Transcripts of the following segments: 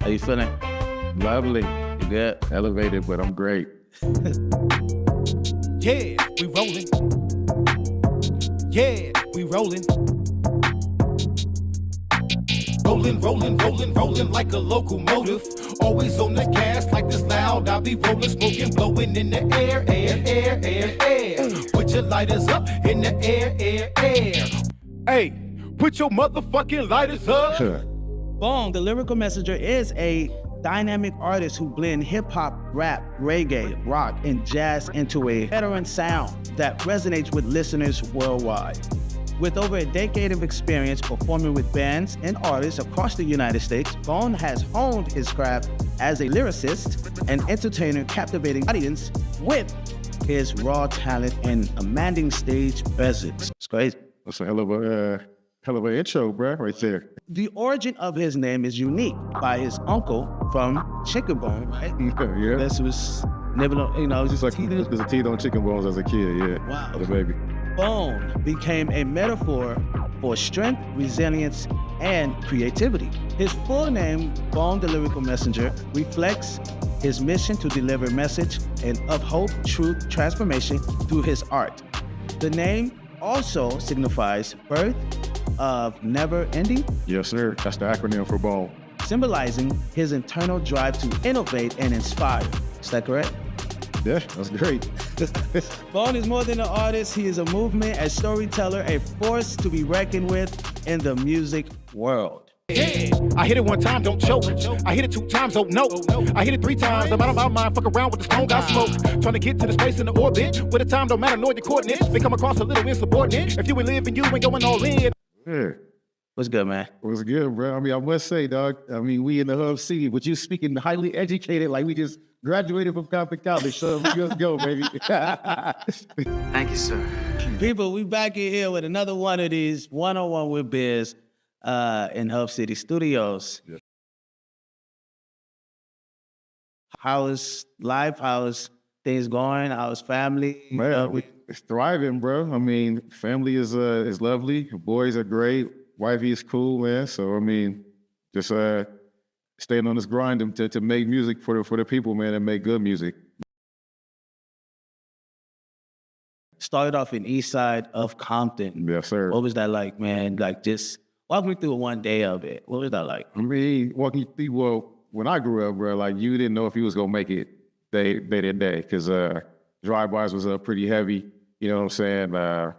How you feeling? Lovely. You good? Elevated, but I'm great. Yeah, we rolling. Yeah, we rolling. Rolling like a locomotive. Always on the gas like this loud. I be rolling, smoking, blowing in the air. Put your lighters up in the air. Hey, put your motherfucking lighters up. B.O.N.E, the lyrical messenger, is a dynamic artist who blend hip-hop, rap, reggae, rock, and jazz into a veteran sound that resonates with listeners worldwide. With over a decade of experience performing with bands and artists across the United States, B.O.N.E has honed his craft as a lyricist and entertainer, captivating audience with his raw talent and commanding stage presence. It's crazy. That's a hell of an intro, bro, right there. The origin of his name is unique by his uncle from Chicken Bone, right? Yeah. This was never, Just like there's a teeth on chicken bones as a kid, yeah. Wow. The baby. B.O.N.E became a metaphor for strength, resilience, and creativity. His full name, B.O.N.E the Lyrical Messenger, reflects his mission to deliver a message of hope, truth, transformation through his art. The name also signifies birth of NeverEnding. Yes, sir. That's the acronym for B.O.N.E. Symbolizing his internal drive to innovate and inspire. Is that correct? Yeah, that's great. B.O.N.E is more than an artist. He is a movement, a storyteller, a force to be reckoned with in the music world. Yeah, I hit it one time, don't choke. I hit it 2 times, oh no. I hit it 3 times, I'm out of my mind, fuck around with the stone got smoke. Trying to get to the space in the orbit, where the time don't matter, nor the coordinates. They come across a little insubordinate. If you ain't living, you ain't going all in. Yeah. What's good, man? What's good, bro? I mean, I must say, dog, we in the hub city, but you speaking highly educated, like we just graduated from Compton College, so let's go, baby. Thank you, sir. People, we back in here with another one of these one-on-one with Biz in Hub City Studios. Yeah. How is life? How is things going? How is family? Man, it's thriving, bro. I mean, family is lovely. Boys are great. Wifey is cool, man. So, just staying on this grind to make music for the people, man, and make good music. Started off in East Side of Compton. Yes, sir. What was that like, man? Like, just walk me through one day of it. What was that like? Walking you through, well, when I grew up, bro, like, you didn't know if you was going to make it day to day, because drive-bys was pretty heavy, you know what I'm saying?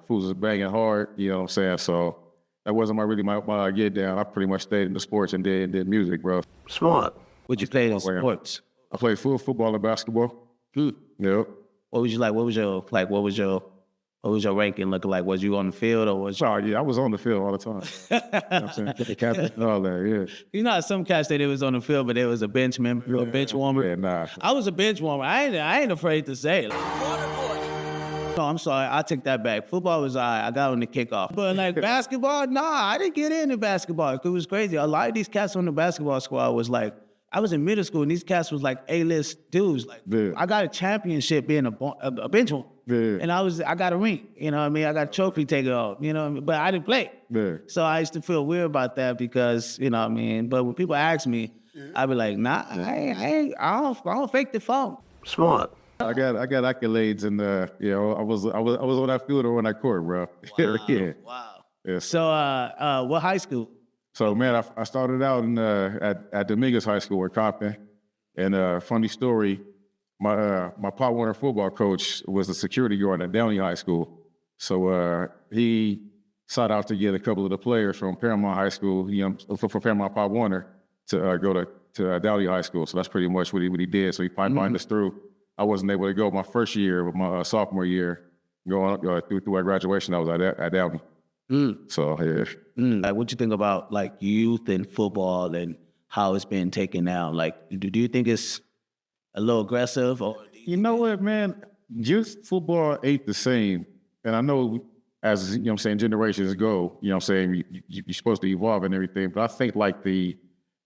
Fools was banging hard, you know what I'm saying? So that wasn't my get down. I pretty much stayed in the sports and did music, bro. Smart. What'd you play in sports? I played football and basketball. Yep. What was you like? What was your ranking looking like? Was you on the field or was you? Oh, yeah, I was on the field all the time. You know what I'm saying? The captain and all that, yeah. You know, some cats say they was on the field, but they was a bench member, a bench warmer. Yeah, nah. I was a bench warmer. I ain't afraid to say it. No, I'm sorry. I take that back. Football was I got on the kickoff. But like basketball, nah, I didn't get into basketball. It was crazy. A lot of these cats on the basketball squad was like, I was in middle school and these cats was like A-list dudes. Like, yeah. I got a championship being a bench warmer. Yeah. And I got a ring, you know what I mean? I got a trophy taken off, you know what I mean? But I didn't play. Yeah. So I used to feel weird about that because, you know what I mean? But when people ask me, I'd be like, nah, I don't fake the phone. Smart. I got accolades, and I was on that field or on that court, bro. Wow. Yeah. Wow. Yes. So what high school? So man, I started out at Dominguez High School in Compton, and funny story, my Pop Warner football coach was the security guard at Downey High School. So he sought out to get a couple of the players from Paramount High School, for Paramount Pop Warner to go to Downey High School. So that's pretty much what he did. So he pipelined us through. I wasn't able to go my first year, but my sophomore year, going up through our graduation, I was at Downey. So yeah. Like, what you think about like youth and football and how it's been taken now? Like, do you think it's a little aggressive? Or you know what, man? Youth football ain't the same. And I know as, you know what I'm saying, generations go, you know what I'm saying, you're supposed to evolve and everything. But I think like the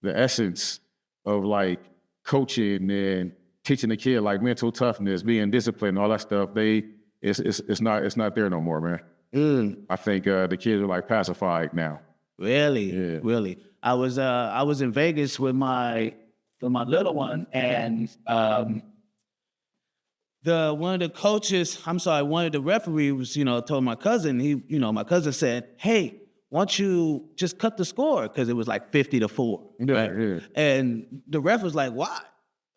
essence of like coaching and teaching the kid like mental toughness, being disciplined, all that stuff, it's not there no more, man. I think the kids are like pacified now. Really? Yeah. Really? I was in Vegas with my for my little one. And one of the referees, told my cousin, my cousin said, hey, why don't you just cut the score? Because it was like 50-4. Yeah, right? yeah. And the ref was like, why?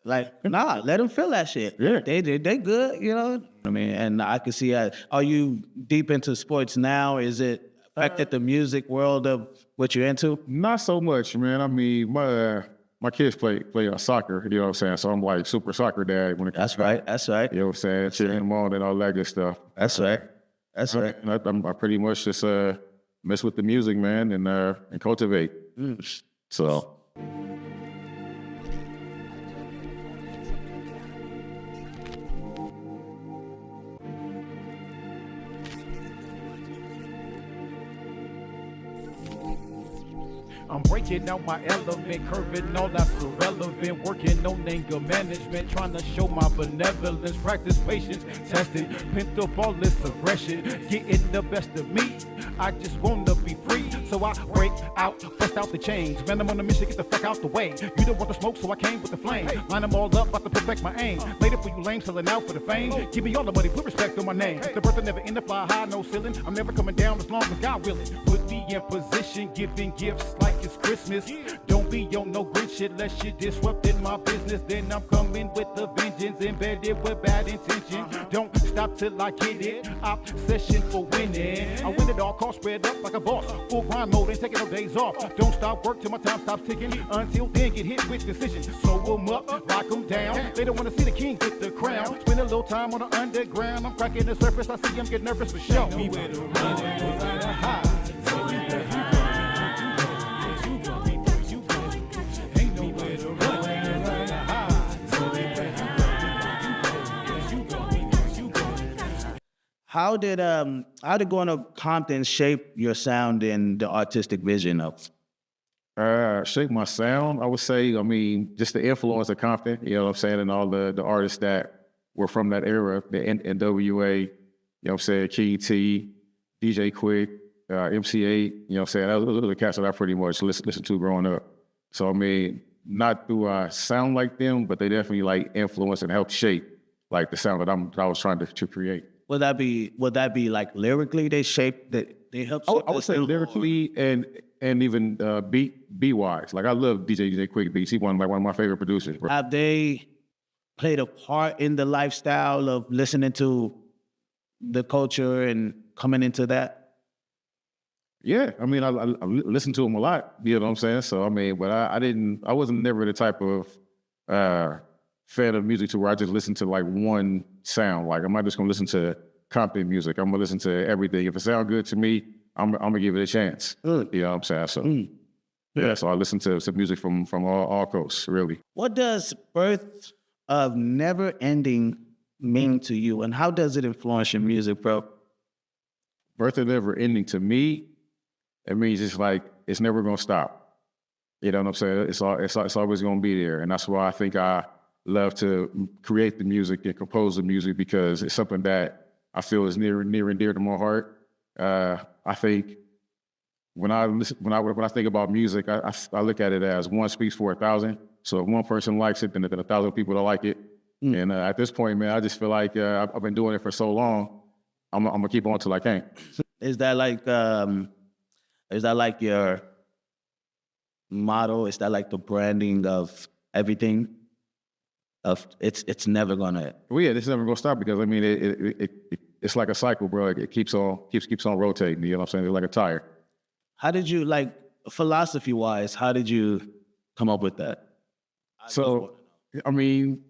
Like, nah, let them feel that shit. Yeah. They good, I mean, and I can see, are you deep into sports now? Is it affected the music world of what you're into? Not so much, man. I mean, my kids play soccer, you know what I'm saying? So I'm like super soccer dad when it comes That's right. You know what I'm saying? Cheering them on and all that good stuff. That's right. And I pretty much just mess with the music, man, and cultivate. So. I'm breaking out my element, curving all that's irrelevant, working on anger management, trying to show my benevolence, practice patience, testing, pent up all this aggression, getting the best of me. I just wanna be free, so I break out, bust out the chains. Man, I'm on a mission, get the fuck out the way. You don't want the smoke, so I came with the flame. Line them all up, about to perfect my aim. Later for you lame, selling out for the fame. Give me all the money, put respect on my name. The birth never end, fly high, no ceiling. I'm never coming down as long as God willing. Put me in position, giving gifts like it's Christmas. Don't be on no grid shit, unless you disrupting my business. Then I'm coming with the vengeance, embedded with bad intention. Don't stop till I get it. Obsession for winning. I win it all, cost spread up like a boss. Full grind mode, ain't taking no days off. Don't stop work till my time stops ticking. Until then, get hit with decisions. Sew them up, lock them down. They don't want to see the king get the crown. Spend a little time on the underground. I'm cracking the surface, I see him get nervous for show. Me where to run, where to hide. How did going to Compton shape your sound and the artistic vision of? Shape my sound, I would say. I mean, just the influence of Compton, you know what I'm saying, and all the artists that were from that era, the NWA, you know what I'm saying, King T, DJ Quick, MC8, you know what I'm saying. Those are the cats that I pretty much listened to growing up. So, I mean, not do I sound like them, but they definitely like influence and help shape like the sound that I was trying to create. Would that be like lyrically they shaped that they helped? I would say lyrically and even beat wise. Like I love DJ Quick beats. He's one of my favorite producers, bro. Have they played a part in the lifestyle of listening to the culture and coming into that? Yeah, I mean I listened to him a lot. You know what I'm saying? So I mean, but I wasn't never the type of fan of music to where I just listen to like one sound. Like I'm not just gonna listen to Compton music. I'm gonna listen to everything. If it sounds good to me, I'm gonna give it a chance. You know what I'm saying? So yeah, so I listen to some music from all coasts, really. What does birth of NeverEnding mean to you, and how does it influence your music, bro? Birth of NeverEnding to me, it means it's like it's never gonna stop. You know what I'm saying? It's always gonna be there, and that's why I think I love to create the music and compose the music, because it's something that I feel is near and dear to my heart. I think when I think about music, I look at it as one speaks for 1,000. So if one person likes it, then 1,000 people don't like it. And at this point, man, I just feel like I've been doing it for so long. I'm gonna keep on till I can. Is that like your motto? Is that like the branding of everything? It's never gonna. Well, yeah, it's never gonna stop, because I mean it's like a cycle, bro. It keeps on rotating. You know what I'm saying? It's like a tire. How did you, like, philosophy wise? How did you come up with that? So I mean,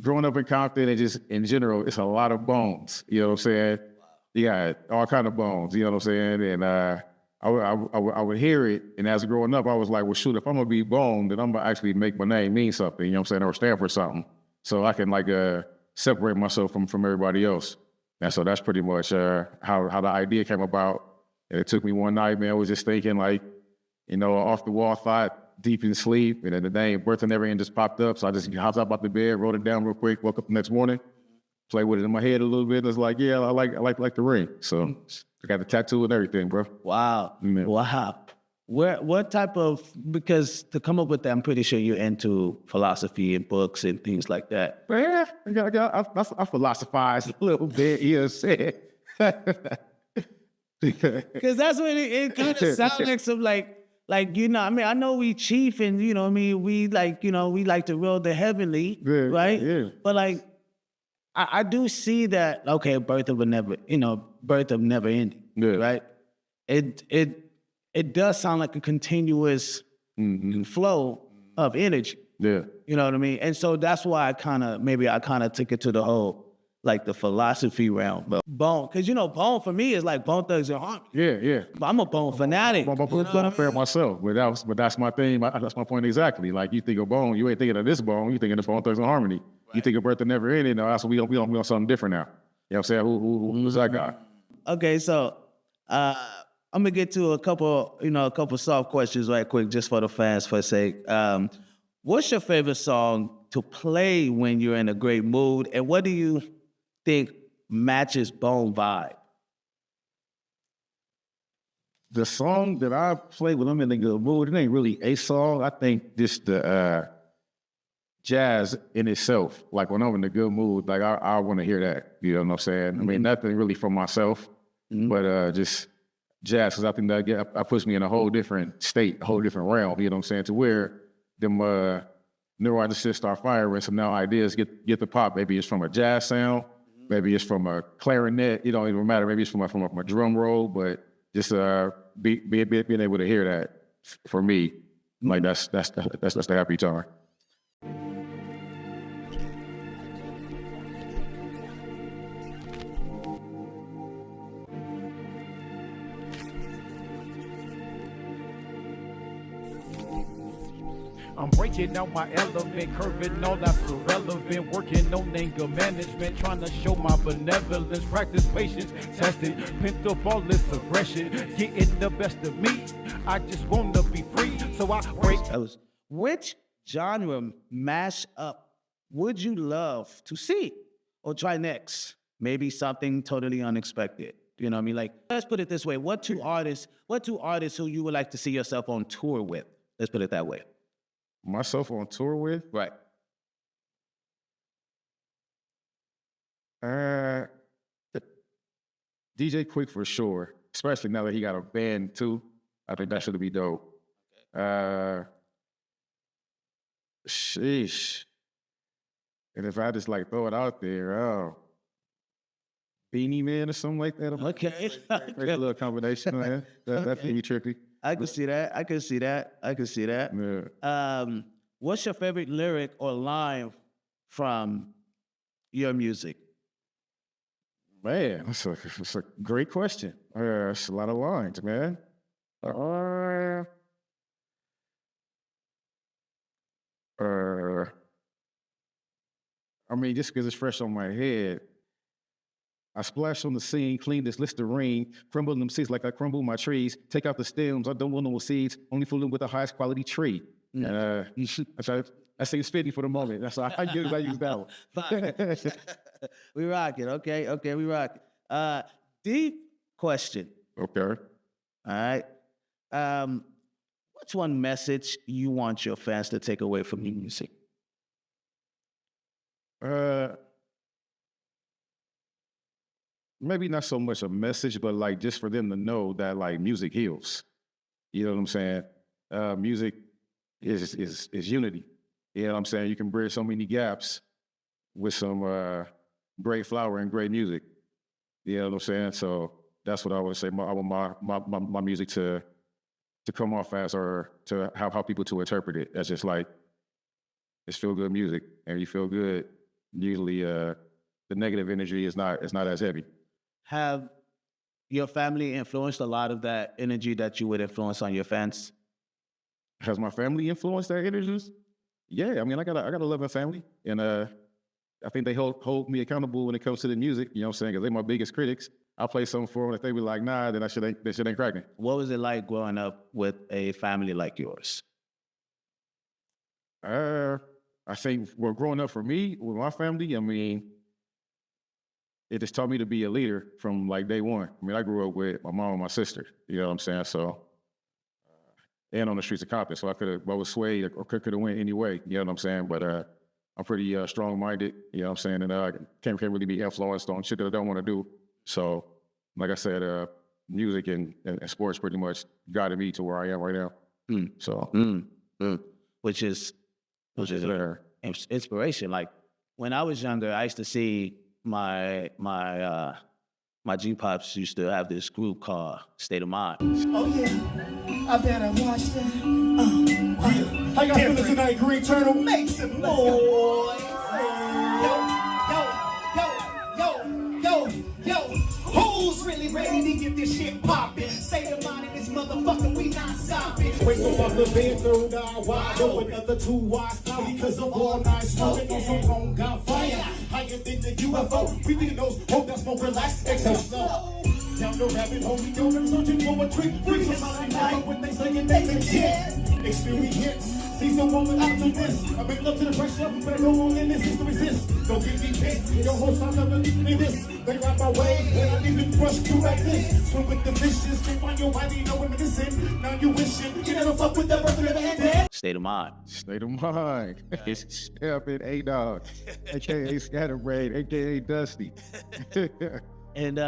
growing up in Compton and just in general, it's a lot of bones. You know what I'm saying? You got all kind of bones. You know what I'm saying? And I would hear it, and as growing up, I was like, well, shoot, if I'm gonna be Bone, then I'm gonna actually make my name mean something, you know what I'm saying, or stand for something, so I can like separate myself from everybody else. And so that's pretty much how the idea came about. And it took me one night, man. I was just thinking, like, you know, off the wall thought, deep in sleep, and then the name Birth of NeverEnding just popped up. So I just hopped up out the bed, wrote it down real quick, woke up the next morning, played with it in my head a little bit. It's like, yeah, I like the ring. So I got the tattoo and everything, bro. Wow. Yeah. Wow. what type of, because to come up with that, I'm pretty sure you're into philosophy and books and things like that. Yeah, I philosophize a little bit, you know what I'm saying? Because that's what it kind of sounds like some like, you know, I mean, I know we chief and, you know, I mean, we like, you know, we like to rule the heavenly, Yeah, right? yeah. But like, I do see that, okay, birth of never ending, Yeah. right? It does sound like a continuous flow of energy. Yeah. You know what I mean? And so that's why I kind of took it to the whole, like the philosophy realm. But B.O.N.E, because you know, B.O.N.E for me is like Bone Thugs and Harmony. Yeah. But I'm a B.O.N fanatic. I'm fair myself, but that's my thing. That's my point exactly. Like you think of B.O.N, you ain't thinking of this B.O.N, you thinking of Bone Thugs and Harmony. Right. You think of Birth of Never Ending. No, that's what we on something different now. You know what I'm saying? Who's that guy? Okay, so I'm gonna get to a couple soft questions right quick, just for the fans, for sake. What's your favorite song to play when you're in a great mood, and what do you think matches B.O.N vibe? The song that I play when I'm in a good mood, it ain't really a song. I think just the jazz in itself. Like when I'm in a good mood, like I want to hear that. You know what I'm saying? I mean, nothing really for myself, but just jazz, because I think that puts me in a whole different state, a whole different realm. You know what I'm saying? To where them neurons just start firing. So now ideas get the pop. Maybe it's from a jazz sound. Maybe it's from a clarinet. It don't even matter. Maybe it's from a drum roll. But just being able to hear that for me, like that's the happy time. I'm breaking out my element, curving all that's irrelevant, working on anger management, trying to show my benevolence, practice patience, testing, pent up all this aggression, getting the best of me. I just want to be free, so I break. Which genre mash up would you love to see or try next? Maybe something totally unexpected. You know what I mean? Like, let's put it this way. What two artists who you would like to see yourself on tour with? Let's put it that way. Myself on tour with? Right. DJ Quick for sure, especially now that he got a band too. I think that should be dope. Sheesh. And if I just like throw it out there, Beanie Man or something like that. Okay. Great little combination, man. That'd be tricky. I can see that. Yeah. What's your favorite lyric or line from your music? Man, it's a great question. It's a lot of lines, man. I mean, just because it's fresh on my head, I splash on the scene, clean this Listerine, crumble them seeds like I crumble my trees, take out the stems, I don't want no seeds, only fill them with the highest quality tree. And that seems fitting for the moment. That's why I use that one. We rock it, okay, we rock it. Deep question. Okay. All right. What's one message you want your fans to take away from your music? Maybe not so much a message, but like just for them to know that like music heals. You know what I'm saying? Music is unity. You know what I'm saying? You can bridge so many gaps with some great flower and great music. You know what I'm saying? So that's what I would say. I want my music to come off as, or to how people to interpret it. That's just like, it's feel good music, and you feel good. Usually, the negative energy is not as heavy. Have your family influenced a lot of that energy that you would influence on your fans? Has my family influenced that energy? Yeah, I mean, I got a loving family, and I think they hold me accountable when it comes to the music. You know what I'm saying? Because they're my biggest critics. I'll play something for them. If they be like, nah, then that shit ain't cracking. What was it like growing up with a family like yours? I think, well, growing up for me, with my family, I mean, it just taught me to be a leader from like day one. I mean, I grew up with my mom and my sister, you know what I'm saying? So and on the streets of Compton. So I was swayed or could have went any way, you know what I'm saying? But I'm pretty strong-minded, you know what I'm saying? And I can't really be influenced on shit that I don't want to do. So, like I said, music and sports pretty much guided me to where I am right now. So, Which is inspiration. Like when I was younger, I used to see my G-Pops used to have this group called State of Mind. Oh yeah, I better watch that. How y'all feeling tonight, Green Turtle? Make some noise. Yo, who's really ready to get this shit poppin'? State of mind in this motherfucker, we not stopping. Wait till off the bed, third eye wide open, another 2 wise now because of all night smoking on some home got fire. Higher than the UFO, we think those hope that smoke relax, exhale slow. Down the rabbit hole, we go and searching for a trick. Free somebody now when they say they legit. Experience, see some woman out to this. I make love to the pressure, but I go on in this is to resist. Don't give me hit, your whole song never leave me this. They ride my way, when I even brush through like this. Swim with the fishes, can't find your body, no reminiscent. Now you wishing, you never fuck with the birth never ended. State of Mind. State of Mind. Step in A-Dog, a.k.a. Scatterbrain, a.k.a. Dusty. And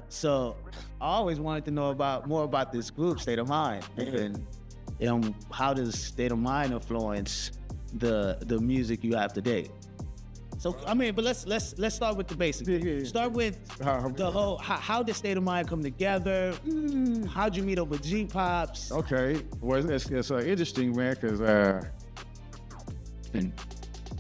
so I always wanted to know more about this group, State of Mind. And how does State of Mind influence the music you have today? So I mean, but let's start with the basics. Start with the whole how did State of Mind come together? How'd you meet up with G-Pops? Okay, well it's interesting, man, because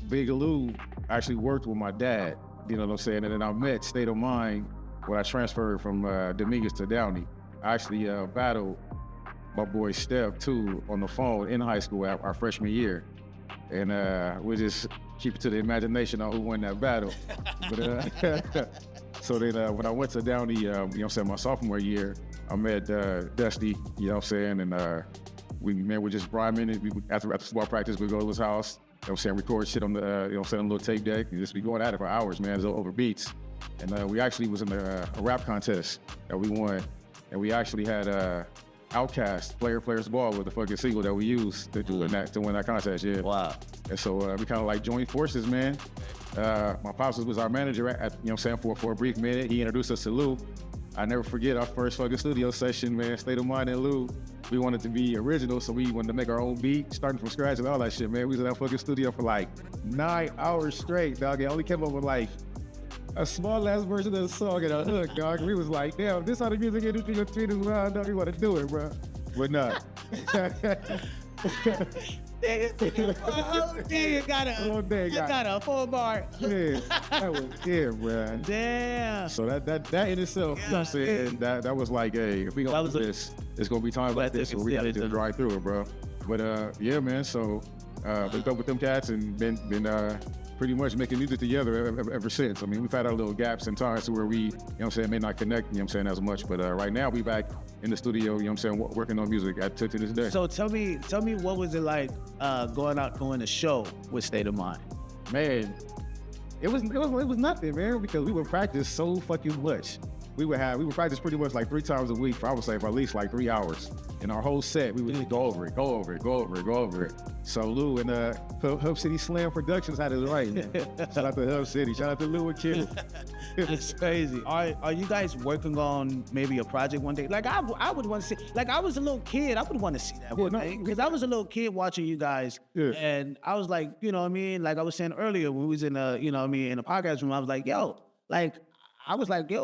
Big Lou actually worked with my dad. You know what I'm saying? And then I met State of Mind when I transferred from Dominguez to Downey. I actually battled my boy Steph too on the phone in high school our freshman year, and we just keep it to the imagination on who won that battle. But so then when I went to Downey, you know what I'm saying, my sophomore year, I met Dusty, you know what I'm saying, and we just rhyming, and after football practice we go to his house, you know what I'm saying, record shit on the you know what I'm saying, on a little tape deck, and just be going at it for hours, man, over beats. And we actually was in a rap contest that we won, and we actually had Outkast, Players Ball, with the fucking single that we used to win that contest, yeah. Wow. And so we kind of like joined forces, man. My pops was our manager at you know what I'm saying, for a brief minute. He introduced us to Lou. I never forget our first fucking studio session, man. State of Mind and Lou. We wanted to be original, so we wanted to make our own beat, starting from scratch and all that shit, man. We was in that fucking studio for like 9 hours straight, dog. I only came up with like a small ass version of the song and a hook, dog. We was like, damn, this how the music industry gonna treat us well, dog. We want to do it, bro. But not. You got a full bar. Yeah, that was it, bro. Damn. So that in itself, you know what I'm saying, that was like, hey, if we gonna do this, it's gonna be time like this, so we gotta just drive through it, bro. But yeah, man. So been up with them cats and been pretty much making music together ever since. I mean, we've had our little gaps in time to where we, you know what I'm saying, may not connect, you know what I'm saying, as much. But right now we back in the studio, you know what I'm saying, working on music to this day. So tell me what was it like going to show with State of Mind? Man, it was nothing, man, because we would practice so fucking much. We would practice pretty much like 3 times a week for, I would say, for at least like 3 hours. In our whole set, we would just go over it. So Lou and Hub City Slam Productions had it right. Shout out to Hub City. Shout out to Lou and Kid. It's crazy. Are you guys working on maybe a project one day? Like I would want to see. Like I was a little kid, I would want to see that one day, because I was a little kid watching you guys, and I was like, you know what I mean? Like I was saying earlier, when we was in a, you know what I mean, in a podcast room, I was like, yo,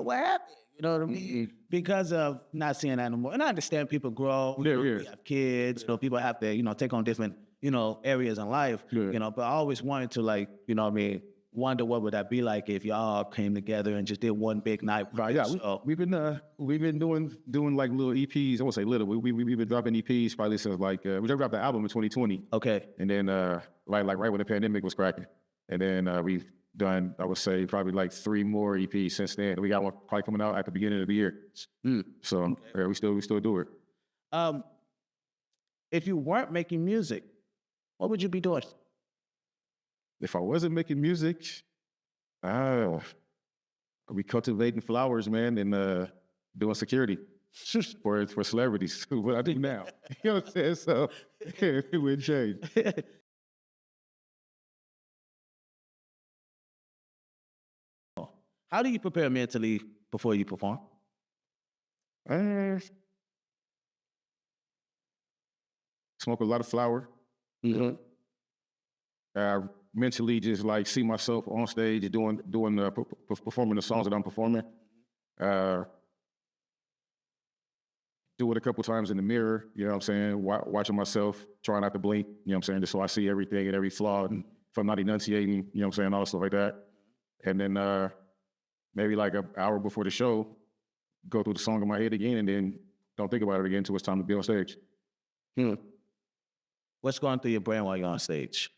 what happened? You know what I mean? Because of not seeing that anymore. And I understand people grow, we have kids, you know, people have to, you know, take on different, you know, areas in life, you know, but I always wanted to, like, you know what I mean, wonder what would that be like if y'all came together and just did one big night. Right, yeah, we've been doing like little EPs. I won't say little, we've been dropping EPs probably since like, we just dropped the album in 2020. Okay. And then right when the pandemic was cracking. And then we've done, I would say, probably like 3 more EPs since then. We got one probably coming out at the beginning of the year. So yeah, we still do it. If you weren't making music, what would you be doing? If I wasn't making music, I'd be cultivating flowers, man, and doing security. for celebrities. What I do now. You know what I'm saying? So it would change. How do you prepare mentally before you perform? Smoke a lot of flour. Mentally just like see myself on stage performing the songs that I'm performing. Do it a couple times in the mirror, you know what I'm saying? Watching myself, trying not to blink, you know what I'm saying? Just so I see everything and every flaw, and if I'm not enunciating, you know what I'm saying? All stuff like that. And then maybe like an hour before the show, go through the song in my head again, and then don't think about it again until it's time to be on stage. What's going through your brain while you're on stage?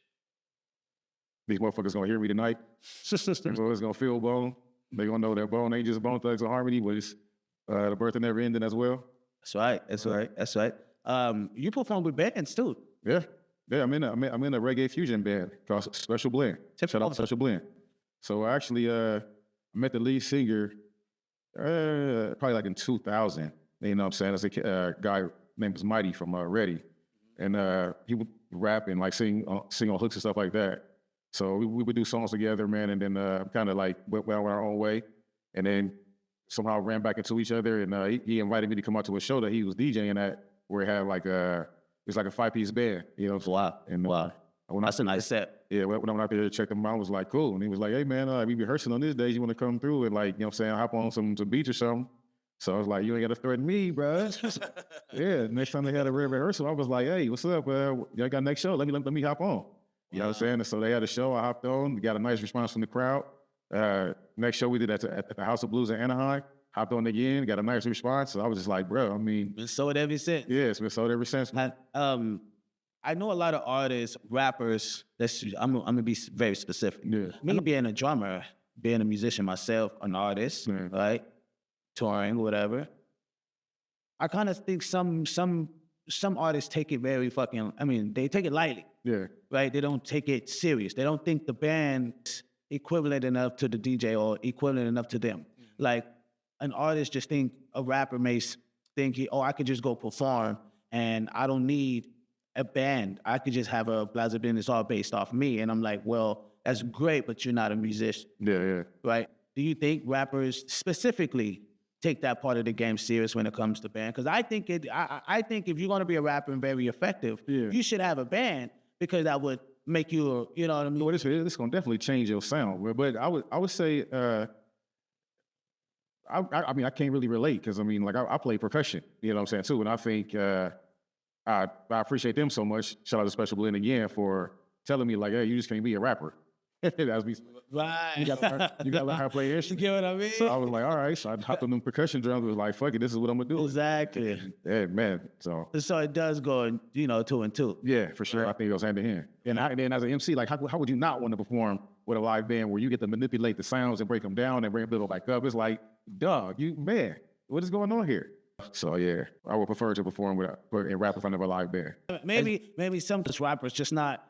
These motherfuckers gonna hear me tonight. So it's gonna feel B.O.N.E. They gonna know that B.O.N.E ain't just B.O.N.E Thugs of Harmony, but it's the birth of NeverEnding as well. That's right. That's right. That's right. You perform with bands too. Yeah. I'm in a reggae fusion band called Special Blend. Shout out to Special Blend. So I actually met the lead singer probably like in 2000. You know what I'm saying? There's a guy named Mighty from Ready, and he would rap and like sing on hooks and stuff like that. So we would do songs together, man, and then kind of like went our own way, and then somehow ran back into each other. And he invited me to come out to a show that he was DJing at, where it had like it's like a 5-piece band, you know. Wow. And That's a nice set. Yeah, when I went out there to check them out, I was like, cool. And he was like, hey man, we rehearsing on this day. You want to come through and like, you know what I'm saying, hop on some beats or something? So I was like, you ain't got to threaten me, bro. Yeah, next time they had a rehearsal, I was like, hey, what's up? Y'all got next show? Let me hop on. You know what I'm saying? And so they had a show. I hopped on. We got a nice response from the crowd. Next show we did at the House of Blues in Anaheim. Hopped on again. Got a nice response. So I was just like, bro, I mean. Been sold ever since. Yeah, it's been sold ever since. I know a lot of artists, rappers. I'm gonna be very specific. Yeah. Me being a drummer, being a musician myself, an artist, right, touring, whatever. I kind of think some artists take it very they take it lightly. Yeah. Right? They don't take it serious. They don't think the band's equivalent enough to the DJ or equivalent enough to them. Like an artist just think a rapper may think, I could just go perform and I don't need a band. I could just have a Plaza band that's all based off me. And I'm like, well, that's great, but you're not a musician. Yeah. Right? Do you think rappers specifically take that part of the game serious when it comes to band? Because I think if you're going to be a rapper and very effective, you should have a band, because that would make you, you know what I mean? Well, this going to definitely change your sound. But I would say, I mean, I can't really relate, because I mean, like I play percussion, you know what I'm saying, too. And I think I appreciate them so much. Shout out to Special Blend again for telling me like, hey, you just can't be a rapper. That's me. Right. You got to learn how to play instruments. You get what I mean? So I was like, all right. So I hopped on them percussion drums. Was like, fuck it, this is what I'm gonna do. Exactly. Yeah, man. So it does go, 2 and 2. Yeah, for sure. I think it goes hand in hand. And then as an MC, like, how would you not want to perform with a live band where you get to manipulate the sounds and break them down and bring them back up? It's like, dog, what is going on here? So yeah, I would prefer to perform and rap in front of a live band. Maybe some rappers just not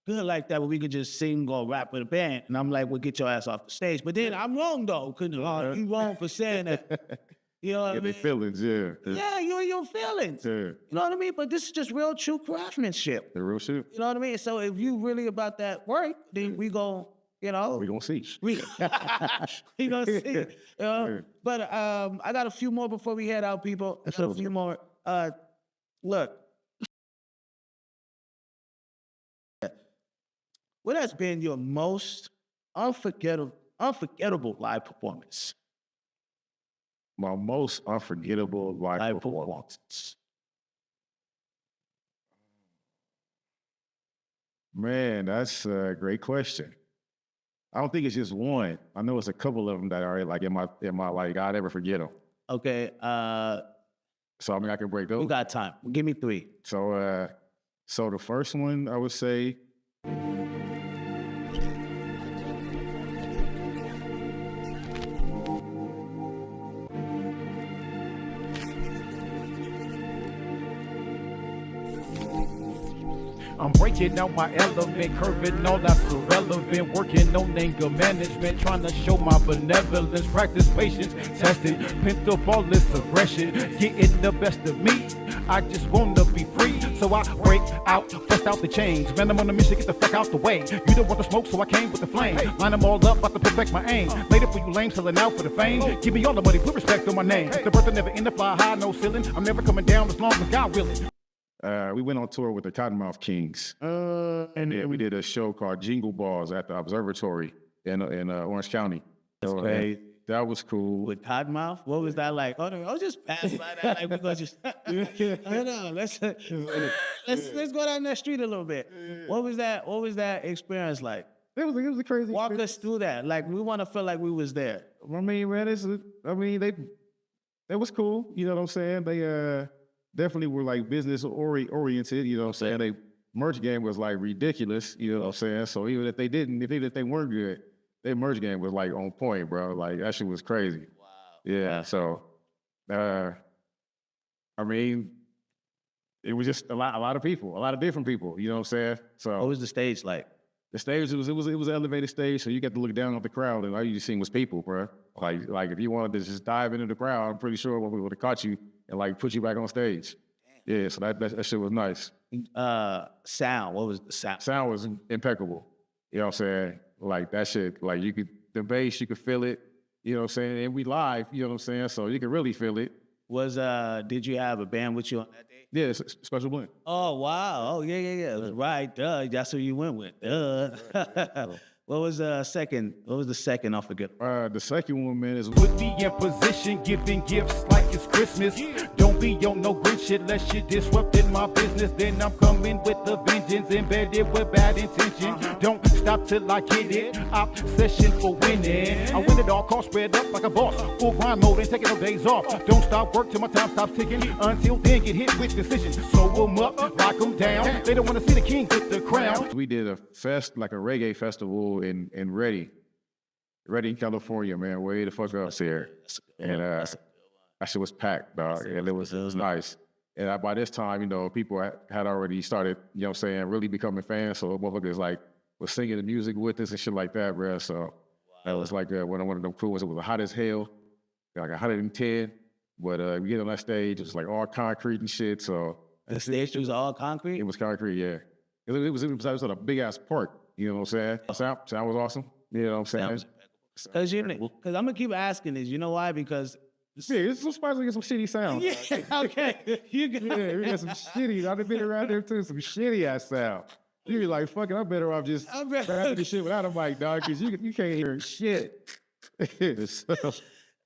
good like that, where we could just sing or rap with a band. And I'm like, well, get your ass off the stage. But then I'm wrong though, because you wrong for saying that. You know what I mean? Feelings, yeah. Yeah, you're your feelings. Yeah. You know what I mean? But this is just real, true craftsmanship. The real shit. You know what I mean? So if you really about that work, then we go, we gonna see. We gonna see. But I got a few more before we head out, people. I got a few more. Look. What has been your most unforgettable live performance? My most unforgettable live performance. Man, that's a great question. I don't think it's just one. I know it's a couple of them that are like in my like, I'd never forget them. Okay. So I mean, I can break those. We got time. Give me 3. So the first one I would say. I'm breaking out my element, curving all that's irrelevant, working on anger management, trying to show my benevolence, practice patience, testing, pent up all this aggression, getting the best of me. I just wanna be free, so I break out, bust out the chains. Man, I'm on a mission, get the fuck out the way. You don't want the smoke, so I came with the flame. Line them all up, about to perfect my aim. Later for you lame, selling out for the fame. Give me all the money, put respect on my name. The birth will never end, the fly high, no ceiling. I'm never coming down as long as God willing. We went on tour with the Cottonmouth Kings, and we did a show called Jingle Balls at the Observatory in Orange County. That's So, great. that was cool. With Cottonmouth, what was that like? Oh, no, I'll just pass by that. Like, we're gonna just, I know, let's go down that street a little bit. What was that experience like? It was a crazy. Walk us through that. Like, we want to feel like we was there. I mean, man, they was cool. You know what I'm saying? They definitely were like business oriented. You know what I'm saying? They merch game was like ridiculous. You know what I'm saying? So even if they weren't good, their merch game was like on point, bro. Like that shit was crazy. Wow. Yeah. So, I mean, it was just a lot of people, a lot of different people. You know what I'm saying? So What was the stage like? the stage it was an elevated stage, so you got to look down at the crowd, and all you seen was people, bro. Like if you wanted to just dive into the crowd, I'm pretty sure we would have caught you and like put you back on stage. Yeah, so that shit was nice. Sound. What was the sound? Sound was impeccable. You know what I'm saying? Like that shit, like the bass, you could feel it. You know what I'm saying? And we live, you know what I'm saying? So you could really feel it. Did you have a band with you on that day? Yeah, it's Special Blend. Oh, wow. Oh, yeah. Right, duh. That's who you went with. Duh. What was the second? I forget. The second one, man, is Put me in position, giving gifts like it's Christmas. Don't be on no grid shit, unless you disrupting my business. Then I'm coming with the vengeance, embedded with bad intention. Don't stop till I get it. Obsession for winning. I win at all costs, spread up like a boss. Full grind mode, ain't taking no days off. Don't stop work till my time stops ticking. Until then, get hit with decision. Sew 'em up, lock 'em down. They don't want to see the king get the crown. we did a like a reggae festival in Redding, California, man, way the fuck up there. And that shit was packed, dog. And it was nice. And by this time, you know, people had already started, you know what I'm saying, really becoming fans. So motherfuckers like was singing the music with us and shit like that, bro. So that was like one of them cool ones. It was hot as hell, like 110. But we get on that stage, it was like all concrete and shit. So The stage was all concrete? it was concrete, yeah. It was at a big ass park. You know what I'm saying? Sound was awesome. You know what I'm saying? Because I'm gonna keep asking this. You know why? Because Yeah, it's some spots that get some shitty sound. yeah, okay. You got Yeah, we got some shitty. I've been around there too, some shitty ass sound. You be like, fuck it, I'm better off just rapping this shit without a mic, dog, because you can't hear shit. So,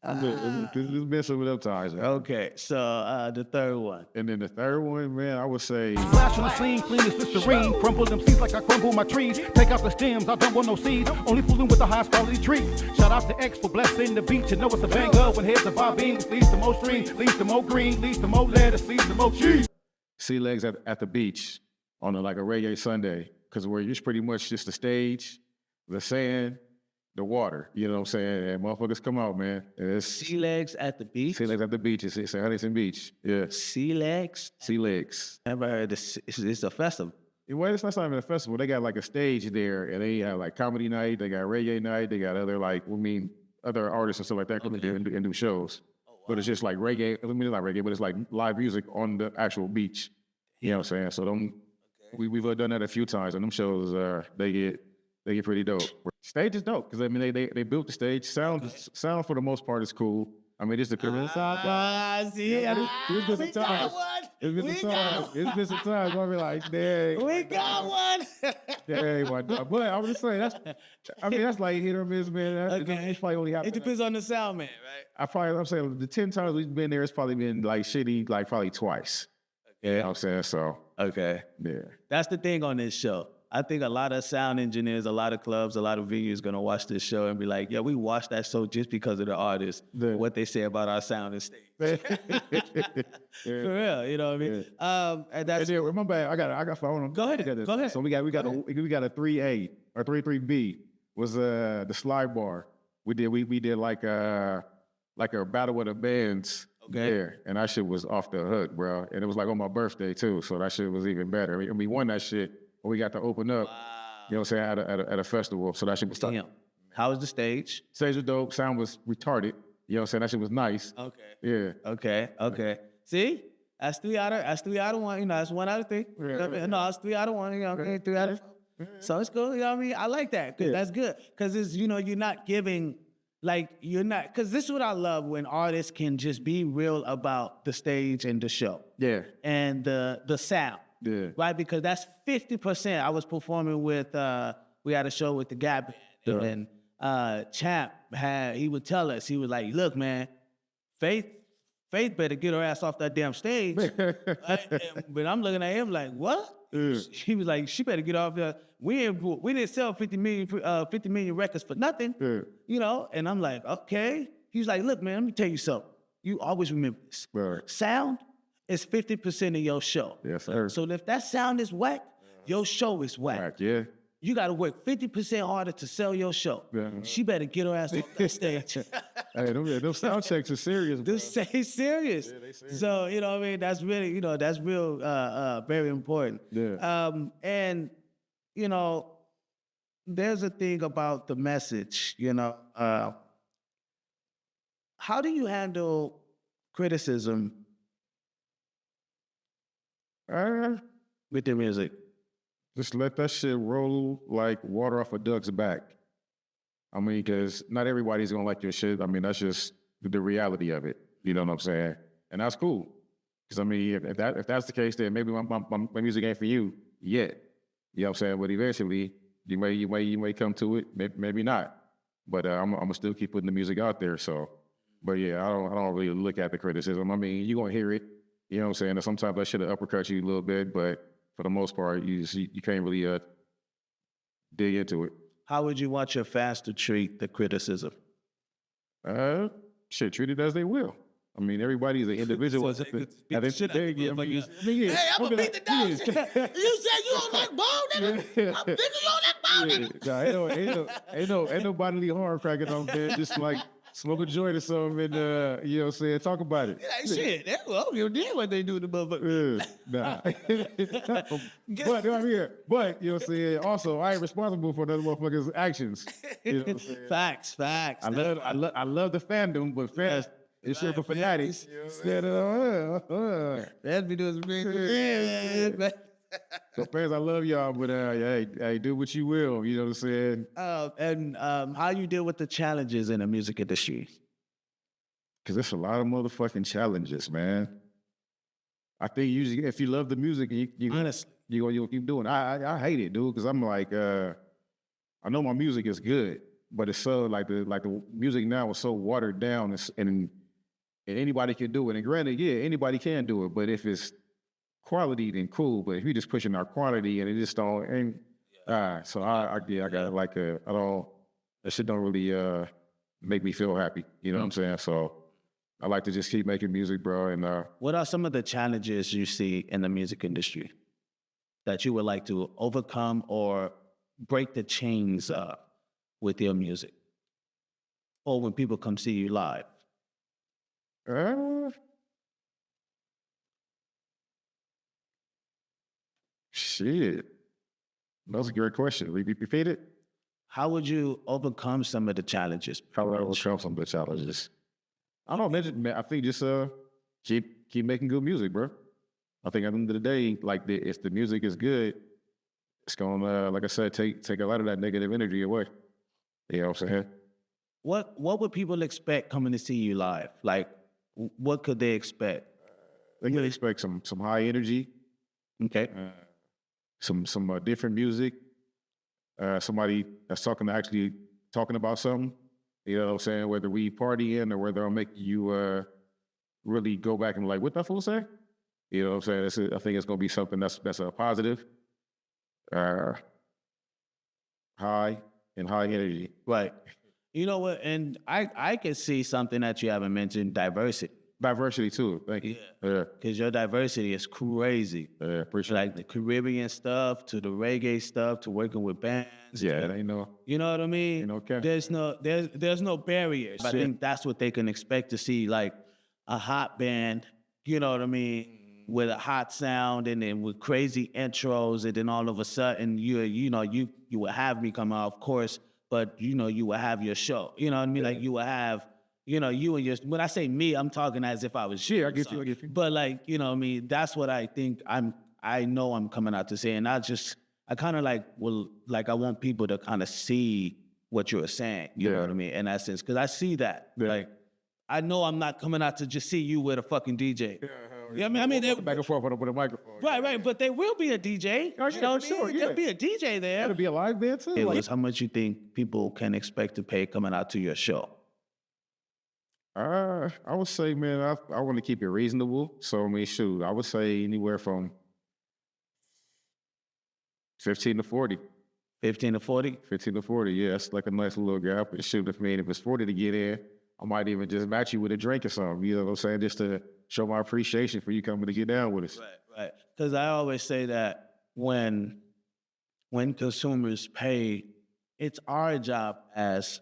it's been some of them times. Man. Okay, so the third one. And then the third one, man, I would say, Flash on the scene, clean as Listerine. Crumble them seeds like I crumble my trees. Take out the stems, I don't want no seeds. Only fooling with the highest quality trees. Shout out to X for blessing the beat. You know it's a banger when heads are bobbing. Leads to more streams, leads to more green, leads to more lettuce, leads to more cheese. sea legs at the beach on like a reggae Sunday, because where it's pretty much just the stage, the sand, the water. You know what I'm saying? And motherfuckers come out, man. It's Sea legs at the beach? sea legs at the beach. It's Huntington Beach. Yeah. Sea legs? Sea legs. Never heard this. It's a festival. Well, it's not even a festival. They got like a stage there, and they have like comedy night. They got reggae night. They got other other artists and stuff like that come in and do shows. But it's just like reggae. I mean, not reggae, but it's like live music on the actual beach. You know what I'm saying? So we've done that a few times, and them shows they get pretty dope. Stage is dope because I mean they built the stage. Sound for the most part is cool. I mean, it's the See, it's been some times. It's been some times where I be like, dang. We got one. Dang, my dog. But I was just saying that's like hit or miss, man. It's probably only happened. It depends on the sound man, right? I'm saying the 10 times we've been there, it's probably been like shitty, like probably twice. Yeah, you know what I'm saying? So Okay. yeah. That's the thing on this show. I think a lot of sound engineers, a lot of clubs, a lot of venues gonna watch this show and be like, yeah, we watched that show just because of the artist, what they say about our sound and stage. For real, you know what I mean? And that's And then, remember, I got phone. Go ahead. Go ahead. So we got a 3A or 3B was the slide bar. We did like a battle with the bands. Okay. There, and that shit was off the hook, bro. And it was like on my birthday too, so that shit was even better. I mean, we won that shit where we got to open up. You know what I'm saying, at a festival. So that shit was Damn. How was the stage? Stage was dope. Sound was retarded. You know what I'm saying? That shit was nice. Okay. Yeah. Okay. See? That's 3 out of 1. You know, that's 1 out of 3. Yeah. No, it's 3 out of 1. You know, okay, 3 out of 4. So it's cool. You know what I mean? I like that. Cause that's good. Cause it's, you know, you're not giving, like, you're not, cause this is what I love when artists can just be real about the stage and the show. Yeah. And the sound. Yeah. Right? Because that's 50%. I was performing with, we had a show with the Gap Band, and Champ he would tell us, he was like, look, man, Faith better get her ass off that damn stage. But I'm looking at him like, what? He was like, she better get off there. We didn't sell 50 million records for nothing, you know? And I'm like, okay. He's like, look, man, let me tell you something. You always remember this. Right. Sound is 50% of your show. Yes, sir. So if that sound is whack, your show is whack. Right, yeah. You got to work 50% harder to sell your show. Yeah. She better get her ass off that stage. Hey, those sound checks are serious, bro. This say serious. Yeah, they serious. So, you know what I mean? That's really, you know, that's real, very important. Yeah. And, you know, there's a thing about the message, you know. How do you handle criticism with your music? Just let that shit roll like water off a duck's back. I mean, because not everybody's gonna like your shit. I mean, that's just the reality of it. You know what I'm saying? And that's cool. Because I mean, if that's the case, then maybe my music ain't for you yet. You know what I'm saying? But eventually, you may come to it. Maybe not. But I'm gonna still keep putting the music out there. So, but yeah, I don't really look at the criticism. I mean, you gonna hear it. You know what I'm saying? And sometimes I should have uppercut you a little bit, but for the most part, you can't really dig into it. How would you want your fans to treat the criticism? Shit, treat it as they will. I mean, everybody's an individual. So they could Hey, beat the shit out of you, I'm gonna beat the dog. You said you don't like ball, nigga. I'm thinking you don't like ball, nigga. Nah, ain't no bodily harm cracking on there. Just like smoke a joint or something and, you know what I'm saying, talk about it. Like, shit, well, you did what they do to motherfuckers. Nah. But, I mean, but, you know what I'm saying, also, I ain't responsible for other motherfuckers' actions. You know what I'm saying? Facts. I love the fandom, but fans, it's sure for fanatics. That'd be doing some great things. So fans, I love y'all, but hey, do what you will, you know what I'm saying? And how you deal with the challenges in the music industry? Because there's a lot of motherfucking challenges, man. I think usually if you love the music, Honestly, you'll keep doing it. I hate it, dude, because I'm like, I know my music is good, but it's so like the music now is so watered down, and anybody can do it. And granted, yeah, anybody can do it, but if it's quality, then cool. But if you're just pushing our quality and it just don't, so I got like that shit don't really make me feel happy. You know what I'm saying? So I like to just keep making music, bro. And what are some of the challenges you see in the music industry that you would like to overcome or break the chains with your music, or when people come see you live? Shit. That's a great question. Repeat it? How would you overcome some of the challenges? How would I overcome some of the challenges? I don't know. I think just keep making good music, bro. I think at the end of the day, like if the music is good, it's gonna, like I said, take a lot of that negative energy away. You know what I'm saying? What would people expect coming to see you live? Like, what could they expect? They can expect some high energy. Okay. Some different music, somebody that's actually talking about something, you know what I'm saying, whether we partying or whether I'll make you really go back and be like, what that fool say? You know what I'm saying? I think it's going to be something that's a positive, high energy. Right. You know what? And I can see something that you haven't mentioned, diversity. Diversity too. Thank you. Yeah. Because your diversity is crazy. Yeah, appreciate like the Caribbean stuff to the reggae stuff to working with bands. Yeah, it ain't no. You know what I mean? You know, okay. There's no barriers. I think that's what they can expect to see, like a hot band. You know what I mean? with a hot sound and then with crazy intros, and then all of a sudden you would have me come out, of course, but you would have your show. You know what I mean? Like you would have, you and your, when I say me, I'm talking as if I was you. I get you. But like, what I mean, that's what I think I know I'm coming out to say. And I kind of like, I want people to kind of see what you're saying. You know what I mean? In that sense, because I see that. Yeah. Like, I know I'm not coming out to just see you with a fucking DJ. Yeah, I mean, back and forth with a microphone. Right, but there will be a DJ. Oh, yeah, for sure, yeah. There'll be a DJ there. That'll be a live band too. How much you think people can expect to pay coming out to your show? I would say, man, I want to keep it reasonable. So I mean, shoot, I would say anywhere from 15 to 40. 15 to 40? 15 to 40, yeah, that's like a nice little gap. And shoot, if it's 40 to get in, I might even just match you with a drink or something. You know what I'm saying? Just to show my appreciation for you coming to get down with us. Right. Because I always say that when consumers pay, it's our job as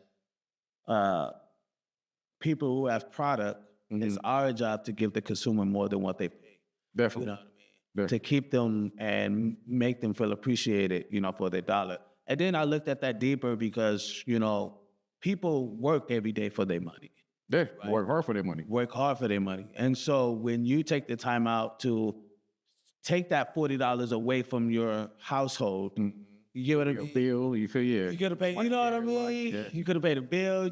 people who have product. It's our job to give the consumer more than what they pay. Definitely. You know what I mean? To keep them and make them feel appreciated, for their dollar. And then I looked at that deeper because, people work every day for their money. Yeah, work hard for their money. Work hard for their money. And so when you take the time out to take that $40 away from your household, you get what I mean? Bill, you feel, yeah. You could have paid, you know what I mean? Yeah. You could have paid a bill.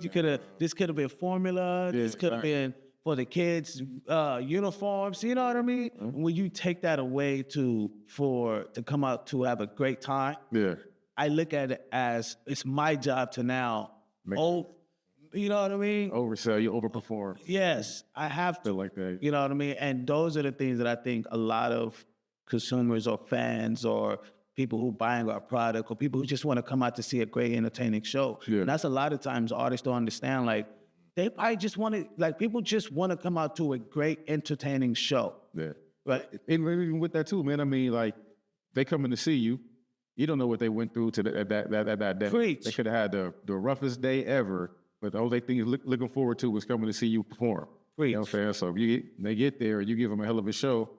This could have been formula. This could have been for the kids' uniforms. You know what I mean? When you take that away to come out to have a great time, I look at it as it's my job to now, you know what I mean? Oversell, you overperform. Yes, I have to. Like that. You know what I mean? And those are the things that I think a lot of consumers or fans or people who buying our product or people who just want to come out to see a great entertaining show. Yeah. And that's a lot of times artists don't understand, like, they probably just want to, like, people just want to come out to a great entertaining show. Yeah. Right? And even with that too, man, I mean, like, they coming to see you. You don't know what they went through that day. Preach. They could have had the roughest day ever, but the only thing looking forward to was coming to see you perform. Preach. You know what I'm saying? So if they get there, you give them a hell of a show.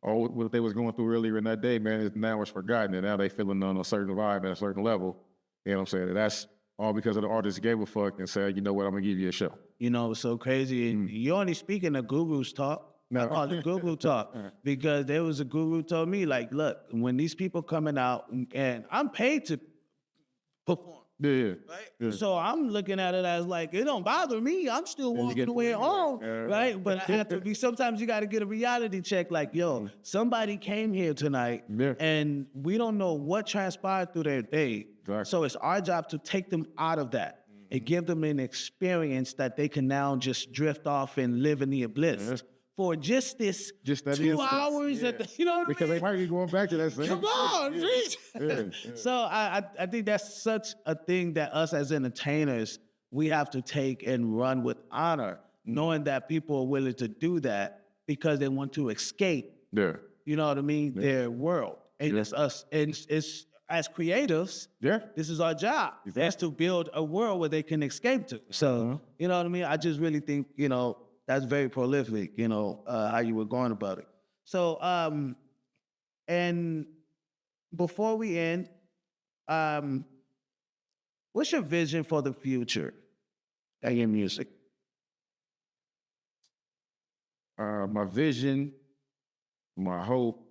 All what they was going through earlier in that day, man, now it's forgotten. And now they feeling on a certain vibe at a certain level. You know what I'm saying? And that's all because of the artist gave a fuck and said, you know what, I'm going to give you a show. It's so crazy. And you're only speaking the guru's talk. No. I call it guru talk because there was a guru told me, like, look, when these people coming out and I'm paid to perform. Yeah. Right? Yeah. So I'm looking at it as like, it don't bother me. I'm still walking away home, right? But I have to be, sometimes you got to get a reality check like, yo, somebody came here tonight and we don't know what transpired through their day. Exactly. So it's our job to take them out of that and give them an experience that they can now just drift off and live in the bliss. For just that 2 hours at the, because they might be going back to that same. Come on, please. So I think that's such a thing that us as entertainers, we have to take and run with honor, knowing that people are willing to do that because they want to escape. Yeah. You know what I mean? Yeah. Their world. And it's us, and it's as creatives, this is our job. Exactly. That's to build a world where they can escape to. So, you know what I mean? I just really think, that's very prolific, how you were going about it. So, and before we end, what's your vision for the future in your music? My vision, my hope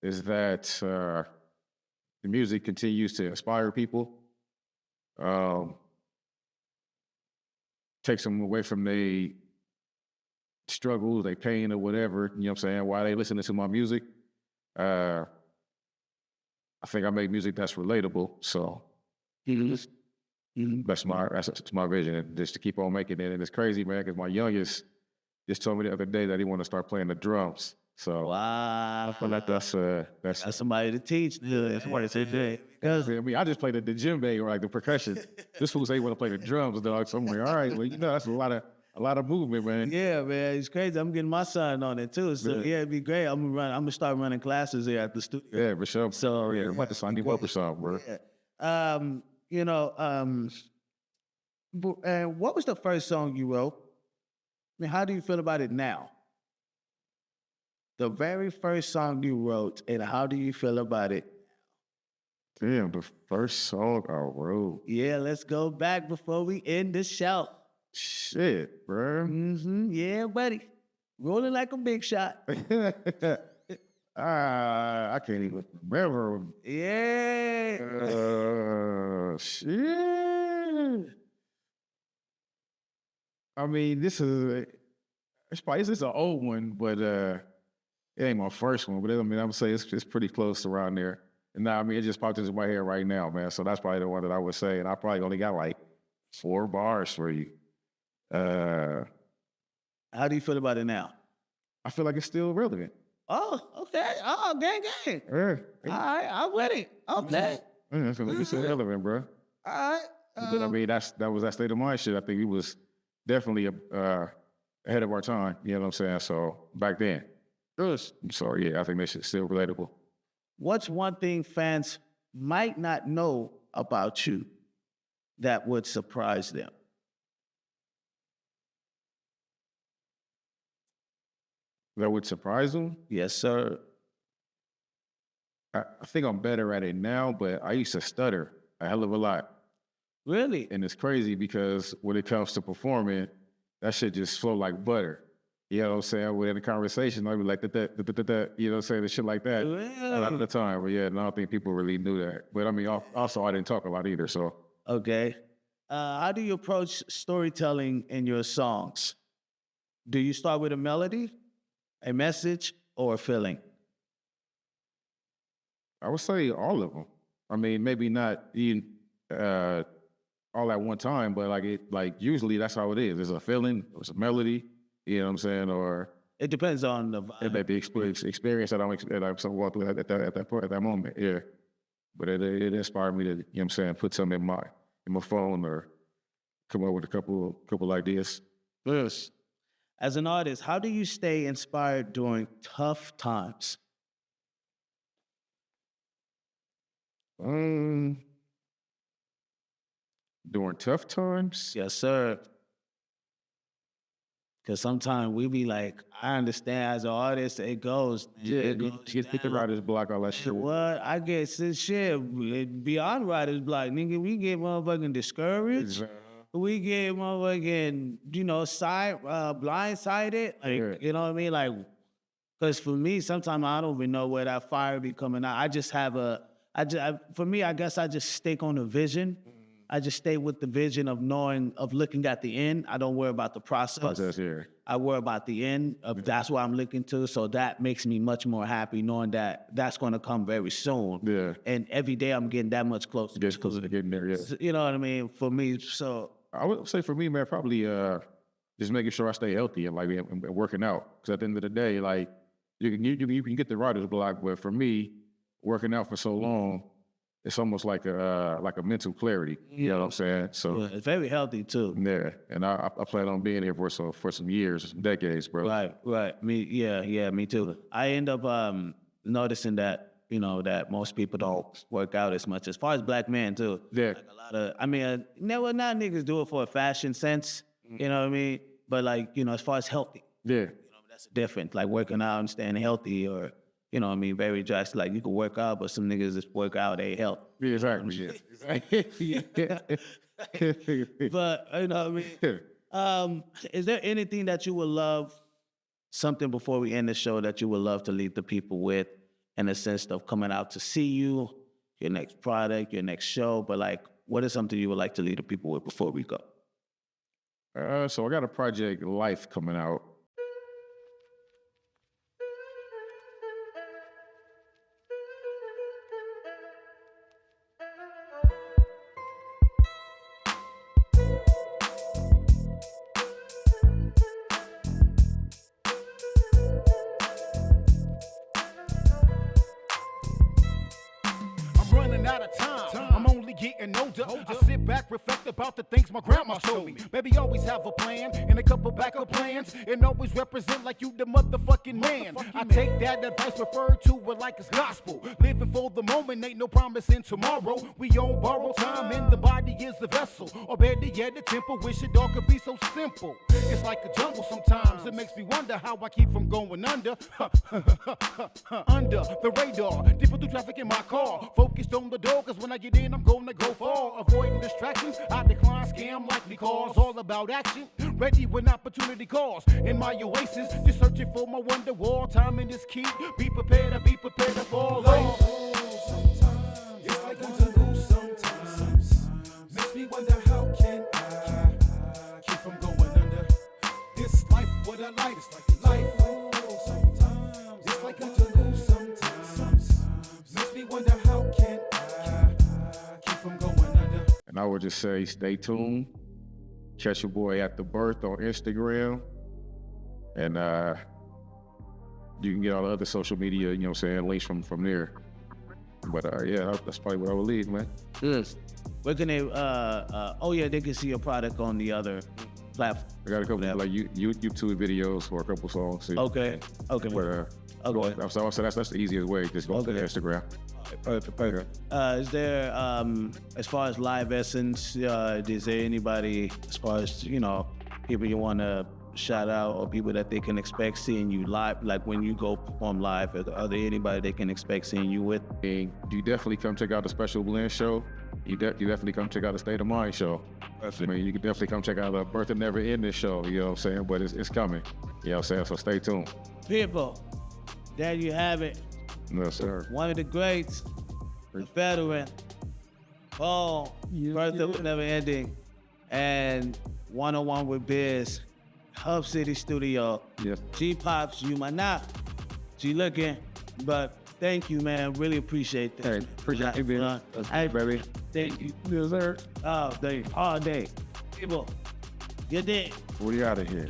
is that the music continues to inspire people. Takes them away from their struggles, their pain or whatever, you know what I'm saying, while they listening to my music. I think I make music that's relatable, so that's my vision, just to keep on making it. And it's crazy, man, because my youngest just told me the other day that he want to start playing the drums. So wow, I feel like that's somebody to teach. That's what it's today. I mean, I just played the djembe or like the percussion. This fool say he want to play the drums, dog. So I'm like, all right, well, that's a lot of movement, man. Yeah, man, it's crazy. I'm getting my son on it too. So it'd be great. I'm gonna start running classes here at the studio. Yeah, for sure. So I'm about to sign you up or something, bro. Yeah. And what was the first song you wrote? I mean, how do you feel about it now? The very first song you wrote, and how do you feel about it? Damn, the first song I wrote. Yeah, let's go back before we end the show. Shit, bro. Yeah, buddy. Rolling like a big shot. I can't even remember. Yeah. Shit. I mean, this is an old one, but it ain't my first one. But I mean, I'm gonna say it's pretty close around there. And now, I mean, it just popped into my head right now, man. So that's probably the one that I would say. And I probably only got like 4 bars for you. How do you feel about it now? I feel like it's still relevant. Oh, okay. Oh, gang. Yeah. All right, I'm with it. Okay. Yeah, I feel like it's still relevant, bro. All right. But I mean, that was that state of mind shit. I think we was definitely ahead of our time. You know what I'm saying? So back then. So yeah, I think that shit's still relatable. What's one thing fans might not know about you that would surprise them? That would surprise them? Yes, sir. I think I'm better at it now, but I used to stutter a hell of a lot. Really? And it's crazy because when it comes to performing, that shit just flow like butter. You know what I'm saying? Within a conversation, I'd be like, that, you know what I'm saying? The shit like that. A lot of the time. But yeah, and I don't think people really knew that. But I mean, also, I didn't talk a lot either, so. Okay. How do you approach storytelling in your songs? Do you start with a melody, a message, or a feeling? I would say all of them. I mean, maybe not even all at one time, but like usually that's how it is. There's a feeling, there's a melody, you know what I'm saying, or it depends on the it may be experience that I'm going through at that moment. Yeah, but it inspired me to, you know what I'm saying, put something in my phone or come up with a couple ideas. Yes. As an artist, how do you stay inspired during tough times? During tough times? Yes, sir. Because sometimes we be like, I understand as an artist, it goes. Yeah, it goes get the writer's block, all that shit. What? I get shit beyond writer's block, nigga. We get motherfucking discouraged. We get motherfucking, blindsided. Like, you know what I mean? Like, because for me, sometimes I don't even know where that fire be coming out. I just have for me, I guess I just stick on the vision. I just stay with the vision of looking at the end. I don't worry about the process. I worry about the end of that's what I'm looking to. So that makes me much more happy knowing that that's going to come very soon. Yeah. And every day I'm getting that much closer. Just closer to getting there, yeah. You know what I mean? For me, so. I would say for me, man, probably just making sure I stay healthy and and working out. Because at the end of the day, like you can get the writer's block, but for me, working out for so long, it's almost like a mental clarity. You know what I'm saying? So yeah, it's very healthy too. Yeah, and I plan on being here for some years, decades, bro. Right. Me too. I end up noticing that that most people don't work out as much. As far as black men too. Yeah. Like a lot of, not niggas do it for a fashion sense. You know what I mean? But as far as healthy. Yeah. That's different. Like working out and staying healthy, or. Very drastic. Like you can work out, but some niggas just work out, they help. Yeah, exactly. Yeah. But is there anything that you would love, something before we end the show that you would love to leave the people with, in the sense of coming out to see you, your next product, your next show? But what is something you would like to leave the people with before we go? So I got a project, Life, coming out. getting older. I sit back, reflect about the things my grandma told me. Baby, always have a plan and a couple backup plans, and always represent like you the motherfucking man. I take that advice, refer to it like it's gospel. Living for the moment, ain't no promise in tomorrow. We on borrowed time, and the body is the vessel. Or better yet, the temple. Wish it all could be so simple. It's like a jungle sometimes. It makes me wonder how I keep from going under. Under the radar, deeper through traffic in my car. Focused on the door, cause when I get in, I'm gonna go far. Avoiding distractions, I decline scam likely cause. All about action, ready when opportunity calls. In my oasis, just searching for my wonder wall. Timing is key, be prepared to fall off. Sometimes, it's like I'm to lose sometimes. Makes me wonder how can I keep from going under. This life, what a life, it's like a life. Sometimes, it's like I'm to lose sometimes. Makes me wonder how can I keep from going under. And I would just say, stay tuned. Catch your boy at The Birth on Instagram. And you can get all the other social media, you know what I'm saying, links from there. But yeah, that's probably what I would leave, man. Yes. Where can they, they can see your product on the other platform. I got a couple like YouTube videos for a couple songs. See. Okay. But so that's the easiest way. Just go to Instagram. Perfect. Is there, as far as live essence, is there anybody, as far as, people you want to shout out or people that they can expect seeing you live, like when you go perform live, are there anybody they can expect seeing you with? And you definitely come check out the Special Blend show. You definitely come check out the State of Mind show. I mean, you can definitely come check out the Birth of NeverEnding show, you know what I'm saying? But it's coming, you know what I'm saying? So stay tuned. People, there you have it. No, sir. One of the greats, the veteran, B.O.N.E, Birth of NeverEnding, and one-on-one with Biz, Hub City Studio. Yes. G-Pops, you might not. G-Looking, but thank you, man. Really appreciate this. Hey, appreciate you being on. Hey, baby. Thank you. Yes, sir. All day. People, you dig. We out of here.